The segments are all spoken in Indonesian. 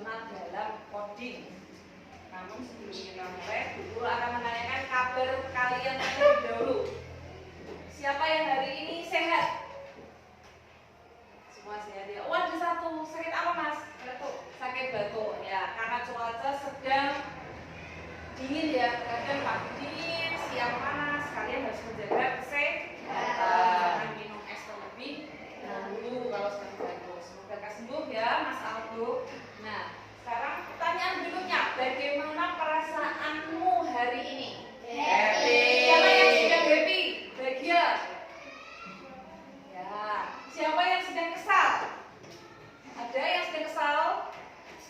dalam coding. Namun sebelum kita mulai, Guru akan menanyakan kabar kalian terlebih dahulu. Siapa yang hari ini sehat? Semua sehat ya. Oh, ada satu. Sakit apa, Mas? Batuk. Sakit batuk. Ya, karena cuaca sedang dingin ya. Kadang pagi dingin, siang panas. Kalian harus menjaga kesehatan. Minum es terlebih dahulu kalau sedang batuk. Semoga sembuh ya, Mas Aldo. Nah, sekarang pertanyaan berikutnya, bagaimana perasaanmu hari ini? Happy. Siapa yang sedang happy? Bahagia. Ya. Siapa yang sedang kesal? Ada yang sedang kesal?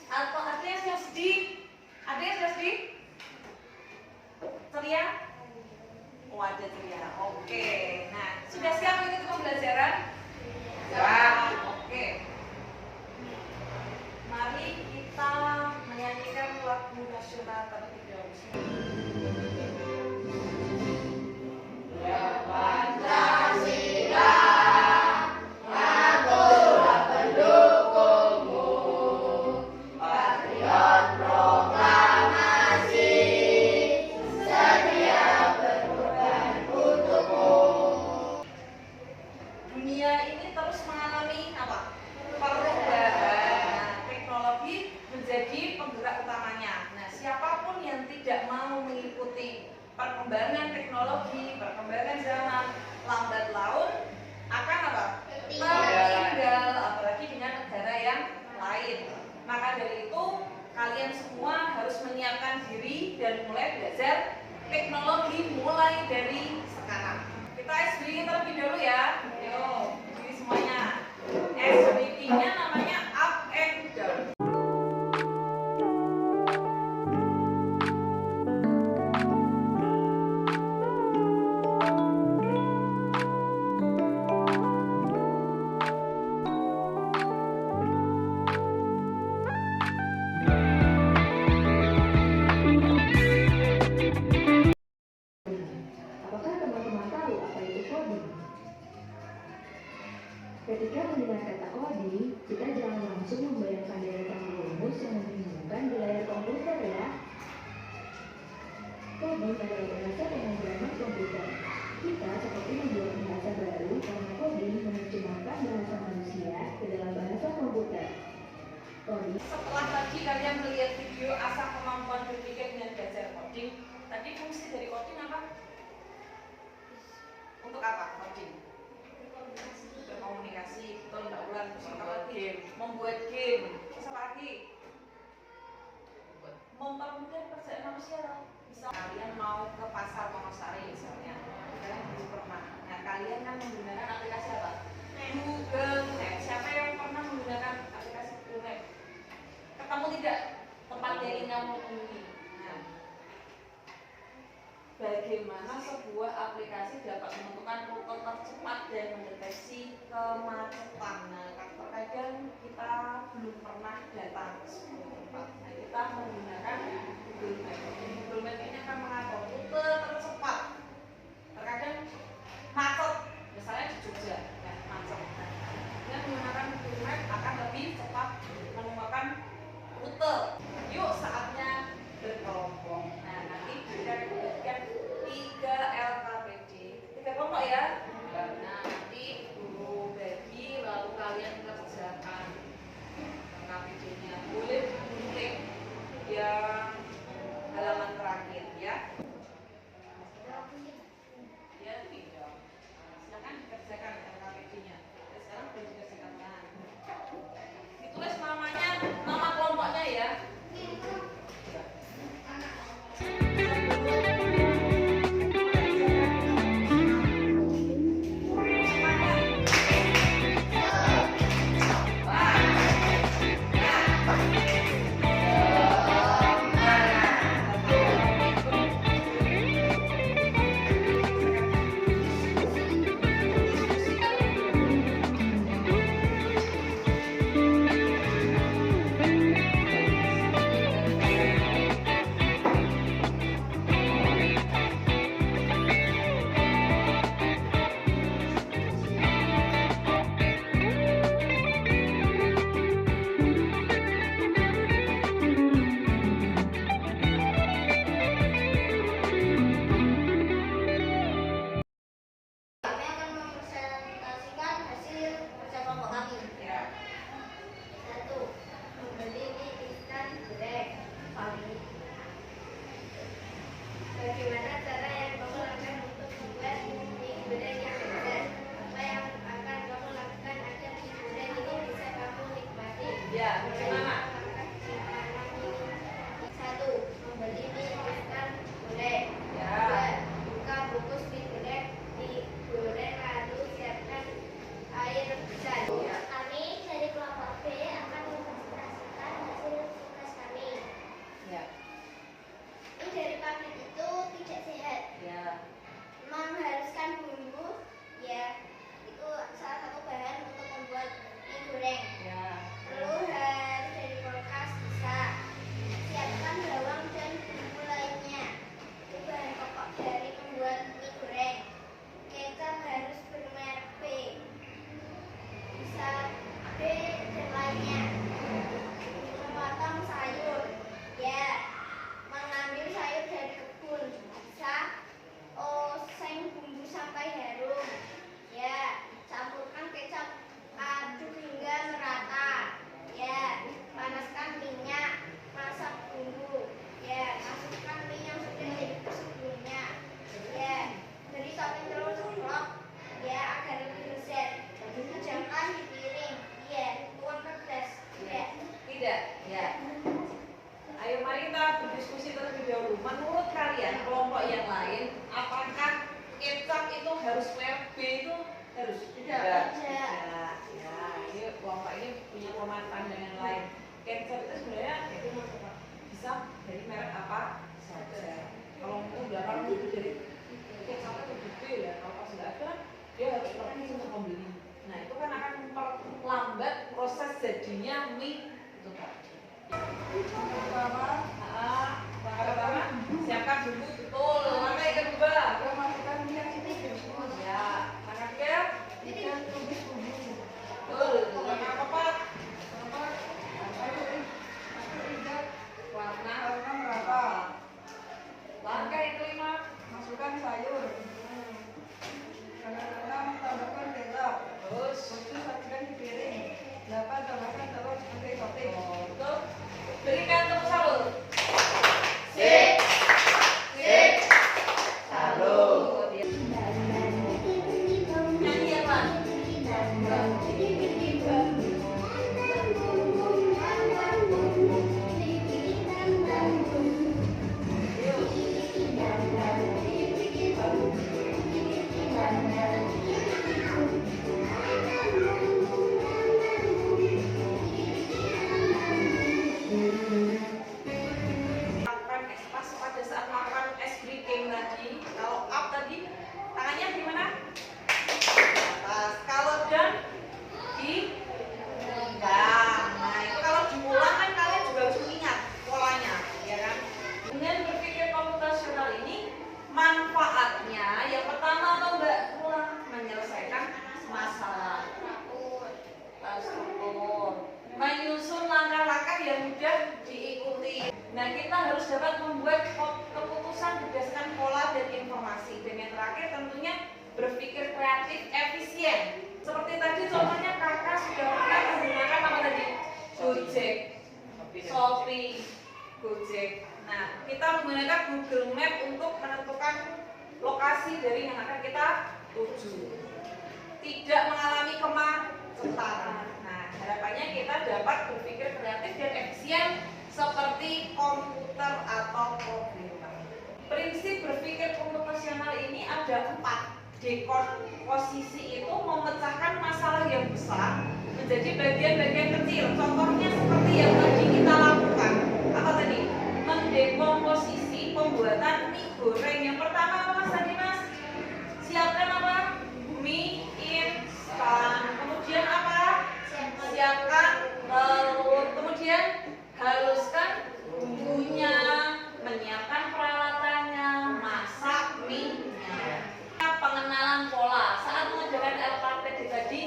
Atau ada yang sedang sedih? Ada yang sedang sedih? Ceria? Oh, ada ceria. Oke. Nah, sudah siap mengikuti pembelajaran? Ya. Oke. Mari kita menyanyikan lagu nasional terlebih dahulu. Ya Pancasila, aku pendukungmu, patriot proklamasi, setia berkorban untukmu. Dunia ini terus mengalami apa? Perubahan. Teknologi menjadi penggerak utamanya. Nah, siapapun yang tidak mau mengikuti perkembangan teknologi, perkembangan zaman, lambat laun akan apa? Tertinggal, apalagi dengan negara yang lain. Maka dari itu, kalian semua harus menyiapkan diri dan mulai belajar teknologi mulai dari sekarang. Kita SBY terlebih dahulu ya. Yo, diri semuanya. SBY-nya namanya up and down. Ketika mendengar kata coding, kita jangan langsung membayangkan deretan rumus yang membingungkan di layar komputer ya. Coding adalah bahasa pemrograman komputer. Kita seperti membuat bahasa baru karena coding menerjemahkan bahasa manusia ke dalam bahasa komputer. Coding. Setelah tadi kalian melihat video asah kemampuan berpikir dengan belajar coding, tadi fungsi dari coding apa? Untuk apa coding? Berkomunikasi, betul Mbak Ulan. Kalau game, membuat game. Terus apa lagi? Mempermudah pekerjaan manusia. Misal kalian mau ke pasar Wonosari misalnya, kalian belum pernah. Nah, kalian kan menggunakan aplikasi apa? Google Maps. Siapa yang pernah menggunakan aplikasi Google Maps? Ketemu tidak tempat yang ingin kamu kunjungi? Nah, bagaimana sebuah aplikasi dapat menentukan rute tercepat dan mendeteksi kemacetan. Nah, terkadang kita belum pernah datang ke sebuah tempat. Nah, kita menggunakan Google Maps. Google Maps ini akan mengatur rute tercepat. Terkadang macet, misalnya di Jogja, ya, macet. Nah, dengan menggunakan bagaimana? Satu, membeli mie instan goreng. Ya. Dua, buka bungkus mie goreng, digoreng lalu siapkan air rebusan. Kami dari kelompok B akan mempresentasikan hasil tugas kami. Ya. Mie dari pabrik itu tidak sehat, Ya. mengharuskan bumbu, ya itu salah satu bahan untuk membuat mie goreng. Ya. Telur harus dari kulkas bisa. Siapkan bawang dan bumbu lainnya. Itu bahan pokok dari membuat mie goreng. Kecap harus bermerek B. Bisa B dan lainnya. Memotong sayur. Ya. Mengambil sayur dari kebun. Bisa. Oseng bumbu sampai harum. Ya. Campurkan kecap, aduk hingga merata. Ya. Panaskan minyak, masak bumbu. Ya. Masukkan mie yang sudah direbus sebelumnya. Ya. Beri topping telur ceplok. Ya, agar lebih lezat. Hidangkan di piring. Ya. Tuang ke gelas. Ya. Tidak. Ya. Ayo mari kita berdiskusi terlebih dahulu. Menurut kalian kelompok yang lain, apakah kecap itu harus merek B itu harus? Tidak. Ya. Ini kelompok ini punya pemahaman dengan lain. Kecap itu sebenarnya bisa dari merek apa saja. Kalau menggunakan itu dari kecapnya itu B ya. Kalau pas nggak ada, dia harus pergi untuk membeli. Nah itu kan akan memperlambat proses jadinya mie itu tadi. Langkah pertama, siapkan bumbu betul. Langkah yang kedua, masukkan minyak sedikit. Ya, langkah ketiga, ikan tumis bumbu. Betul. Langkah keempat, warna merata. Langkah yang kelima, masukkan sayur. Langkah keenam, tambahkan kecap. Terus, sajikan di piring. 8, tambahkan telur sebagai topping. Betul. Berikan tepuk salut. Sip. Salut. Nyanyi apa? Pada saat melakukan ice breaking tadi, kalau up tadi tangannya gimana? Atas. Kalau down di belakang. Nah itu kalau diulang kan kalian juga harus ingat polanya, ya kan? Dengan berpikir komputasional ini manfaatnya yang pertama atau enggak menyelesaikan masalah. Terstruktur, menyusun langkah-langkah yang mudah diikuti. Nah, kita harus dapat membuat keputusan berdasarkan pola dan informasi. Dan yang terakhir tentunya berpikir kreatif, efisien. Seperti tadi contohnya kakak sudah pernah menggunakan apa tadi? Gojek, Shopee, Gojek. Nah, kita menggunakan Google Map untuk menentukan lokasi dari yang akan kita tuju. Tidak mengalami kemacetan. Nah, harapannya kita dapat berpikir kreatif dan efisien seperti komputer atau programmer. Prinsip berpikir komputasional ini ada 4. Dekomposisi itu memecahkan masalah yang besar menjadi bagian-bagian kecil. Contohnya seperti yang tadi kita lakukan. Apa tadi? Mendekomposisi pembuatan mie goreng. Yang pertama apa mas tadi mas? Siapkan apa? Mie instan. Kemudian apa? Siapkan telur. Kemudian haluskan bumbunya, menyiapkan peralatannya, masak mie-nya. Pengenalan pola. Saat mengerjakan LKPD tadi,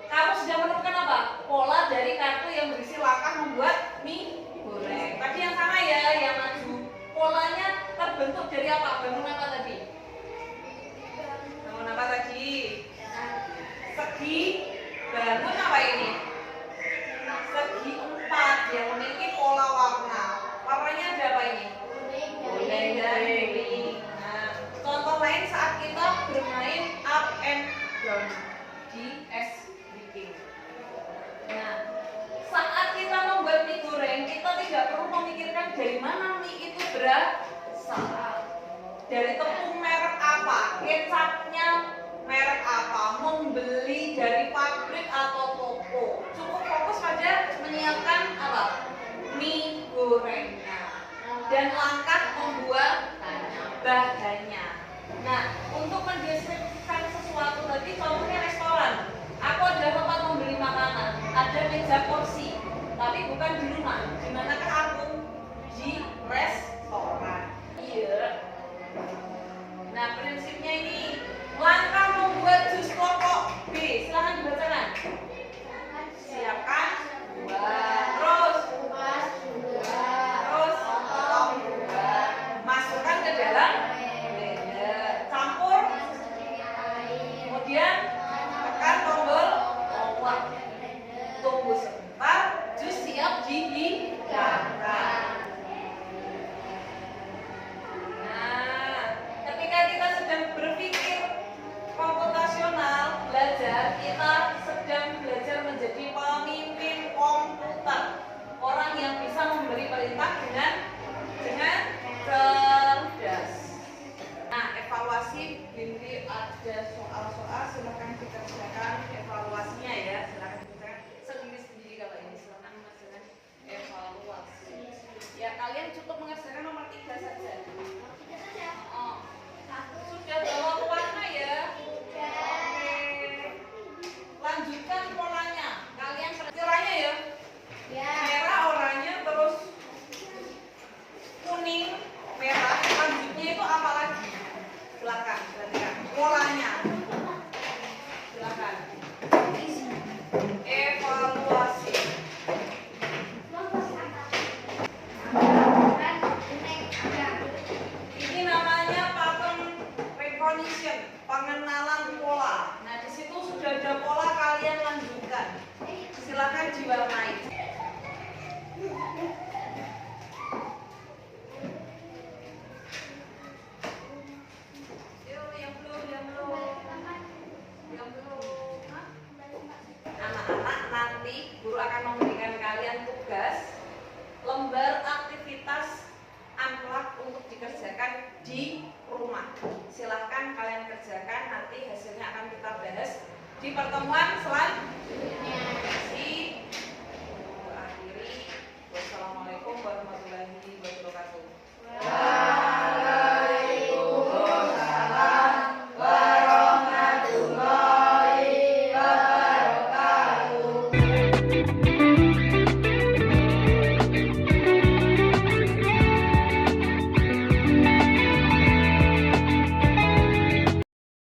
kamu sudah menemukan apa? Pola dari kartu yang berisi langkah membuat mie goreng. Tadi yang sama ya, yang maju. Polanya terbentuk dari apa? Bangun apa tadi? Bangun apa tadi? Segi. Bangun apa ini? Segi 4 yang memiliki pola waktu dari mana mie itu berasal. Dari tepung merek apa, kecapnya merek apa, membeli dari pabrik atau toko. Cukup fokus pada menyiapkan apa? Mie gorengnya dan langkah membuat bahannya. Nah, untuk mendeskripsikan sesuatu tadi, contohnya restoran. Aku adalah tempat membeli makanan, ada meja porsi, tapi bukan di rumah. Di manakah aku? Di restoran. Iya. Nah, prinsipnya ini langkah membuat jus pokok B. Silahkan dibacakan. Siapkan buah, terus potong buah, masukkan ke dalam blender, campur, kemudian tekan tombol oven. Tunggu sebentar, jus siap dihidangkan. Ketika kita sedang berpikir komputasional, kita sedang belajar menjadi pemimpin komputer, orang yang bisa memberi perintah dengan cerdas. Nah, evaluasi binti ada soal-soal, silakan dikerjakan evaluasinya ya, silakan dikerjakan sendiri kalau ini, silakan mengerjakan evaluasi. Ya, kalian cukup mengerjakan nomor 3 saja. Sudah bawa warna ya? Oke. Lanjutkan polanya. Kalian kiranya ya? Merah, oranye, terus kuning, merah. Lanjutnya itu apa lagi? Silakan, perhatikan polanya. Silakan. Evaluasi. Ini namanya pattern recognition, pengenalan pola. Nah, di situ sudah ada pola, kalian lanjutkan. Silakan diwarnai. Yuk, yang belum. Hah? Anak-anak, nanti guru akan memberikan kalian tugas lembar aktivitas unplug untuk dikerjakan di rumah. Silahkan kalian kerjakan, nanti hasilnya akan kita bahas di pertemuan selanjutnya.